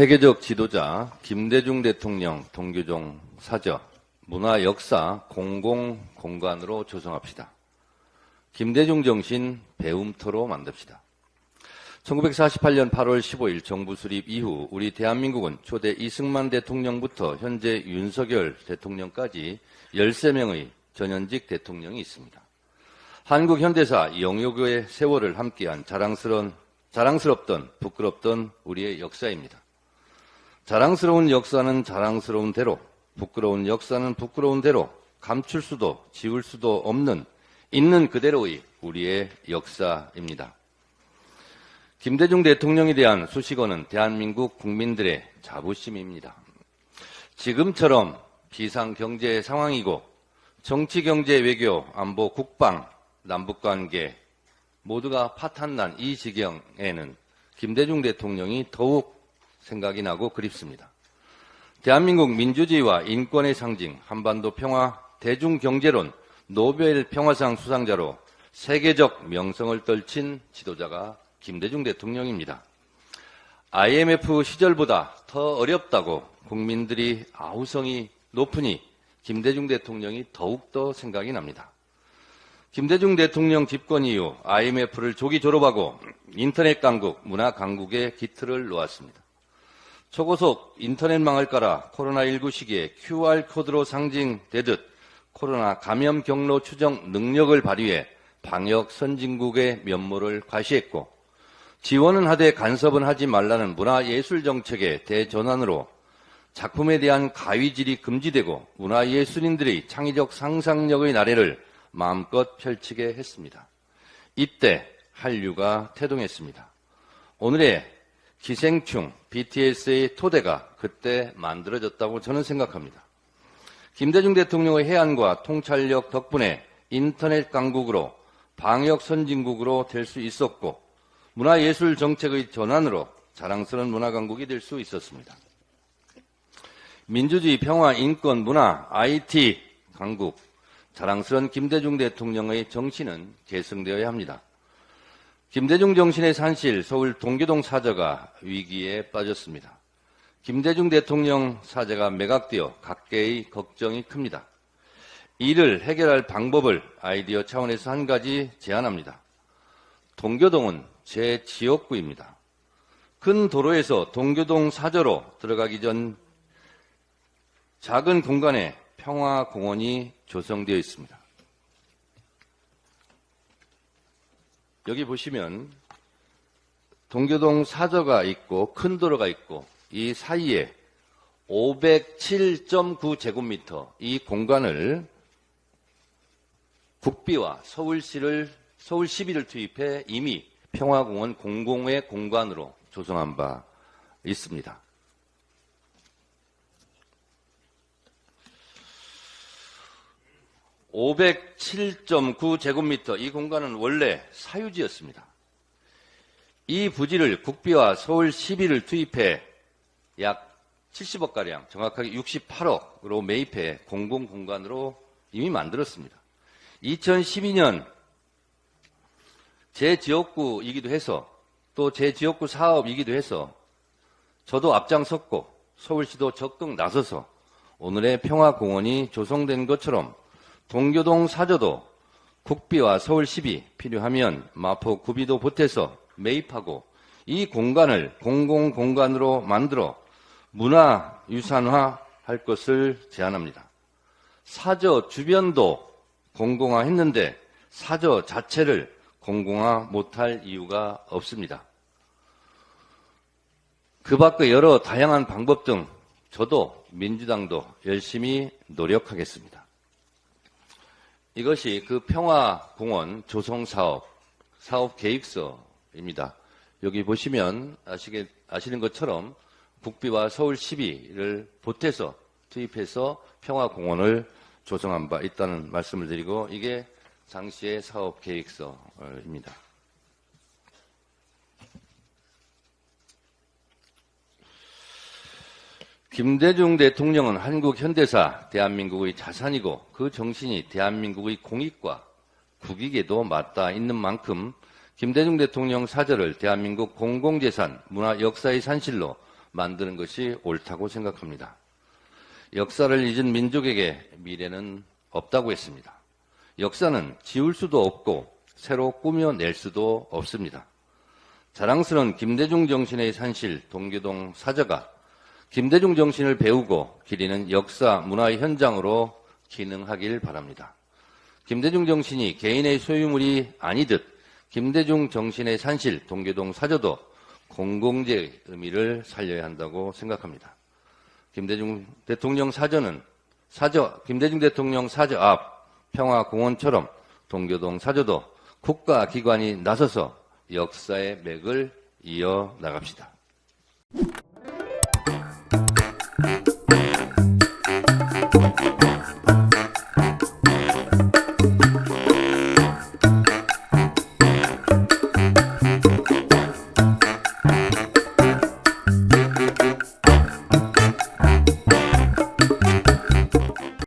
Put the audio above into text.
세계적 지도자 김대중 대통령 동교동 사저 문화 역사 공공공간으로 조성합시다. 김대중 정신 배움터로 만듭시다. 1948년 8월 15일 정부 수립 이후 우리 대한민국은 초대 이승만 대통령부터 현재 윤석열 대통령까지 13명의 전현직 대통령이 있습니다. 한국 현대사 영역의 세월을 함께한 자랑스럽던 부끄럽던 우리의 역사입니다. 자랑스러운 역사는 자랑스러운 대로, 부끄러운 역사는 부끄러운 대로 감출 수도 지울 수도 없는 있는 그대로의 우리의 역사입니다. 김대중 대통령에 대한 수식어는 대한민국 국민들의 자부심입니다. 지금처럼 비상경제 상황이고 정치, 경제, 외교, 안보, 국방, 남북관계 모두가 파탄난 이 지경에는 김대중 대통령이 더욱 생각이 나고 그립습니다. 대한민국 민주주의와 인권의 상징, 한반도 평화, 대중경제론, 노벨 평화상 수상자로 세계적 명성을 떨친 지도자가 김대중 대통령입니다. IMF 시절보다 더 어렵다고 국민들이 아우성이 높으니 김대중 대통령이 더욱더 생각이 납니다. 김대중 대통령 집권 이후 IMF를 조기 졸업하고 인터넷 강국, 문화 강국의 기틀을 놓았습니다. 초고속 인터넷 망할까라 코로나19 시기에 QR코드로 상징되듯 코로나 감염 경로 추정 능력을 발휘해 방역 선진국의 면모를 과시했고 지원은 하되 간섭은 하지 말라는 문화예술 정책의 대전환으로 작품에 대한 가위질이 금지되고 문화예술인들의 창의적 상상력의 나래를 마음껏 펼치게 했습니다. 이때 한류가 태동했습니다. 오늘의 기생충 BTS의 토대가 그때 만들어졌다고 저는 생각합니다. 김대중 대통령의 해안과 통찰력 덕분에 인터넷 강국으로 방역 선진국으로 될 수 있었고 문화예술 정책의 전환으로 자랑스러운 문화강국이 될 수 있었습니다. 민주주의, 평화, 인권, 문화, IT 강국, 자랑스러운 김대중 대통령의 정신은 계승되어야 합니다. 김대중 정신의 산실 서울 동교동 사저가 위기에 빠졌습니다. 김대중 대통령 사저가 매각되어 각계의 걱정이 큽니다. 이를 해결할 방법을 아이디어 차원에서 한 가지 제안합니다. 동교동은 제 지역구입니다. 큰 도로에서 동교동 사저로 들어가기 전 작은 공간에 평화공원이 조성되어 있습니다. 여기 보시면 동교동 사저가 있고 큰 도로가 있고 이 사이에 507.9제곱미터 이 공간을 국비와 서울시비를 투입해 이미 평화공원 공공의 공간으로 조성한 바 있습니다. (507.9제곱미터) 이 공간은 원래 사유지였습니다. 이 부지를 국비와 서울시비를 투입해 약 70억가량, 정확하게 68억으로 매입해 공공공간으로 이미 만들었습니다. 2012년 제 지역구이기도 해서 또 제 지역구 사업이기도 해서 저도 앞장섰고 서울시도 적극 나서서 오늘의 평화공원이 조성된 것처럼 동교동 사저도 국비와 서울시비 필요하면 마포 구비도 보태서 매입하고 이 공간을 공공공간으로 만들어 문화유산화할 것을 제안합니다. 사저 주변도 공공화했는데 사저 자체를 공공화 못할 이유가 없습니다. 그 밖의 여러 다양한 방법 등 저도 민주당도 열심히 노력하겠습니다. 이것이 그 평화공원 조성사업, 사업계획서입니다. 여기 보시면 아시는 것처럼 국비와 서울시비를 보태서 투입해서 평화공원을 조성한 바 있다는 말씀을 드리고 이게 당시의 사업계획서입니다. 김대중 대통령은 한국 현대사 대한민국의 자산이고 그 정신이 대한민국의 공익과 국익에도 맞닿아 있는 만큼 김대중 대통령 사저를 대한민국 공공재산, 문화 역사의 산실로 만드는 것이 옳다고 생각합니다. 역사를 잊은 민족에게 미래는 없다고 했습니다. 역사는 지울 수도 없고 새로 꾸며낼 수도 없습니다. 자랑스러운 김대중 정신의 산실 동교동 사저가 김대중 정신을 배우고 기리는 역사 문화의 현장으로 기능하길 바랍니다. 김대중 정신이 개인의 소유물이 아니듯 김대중 정신의 산실 동교동 사저도 공공재의 의미를 살려야 한다고 생각합니다. 김대중 대통령 김대중 대통령 사저 앞 평화공원처럼 동교동 사저도 국가기관이 나서서 역사의 맥을 이어 나갑시다.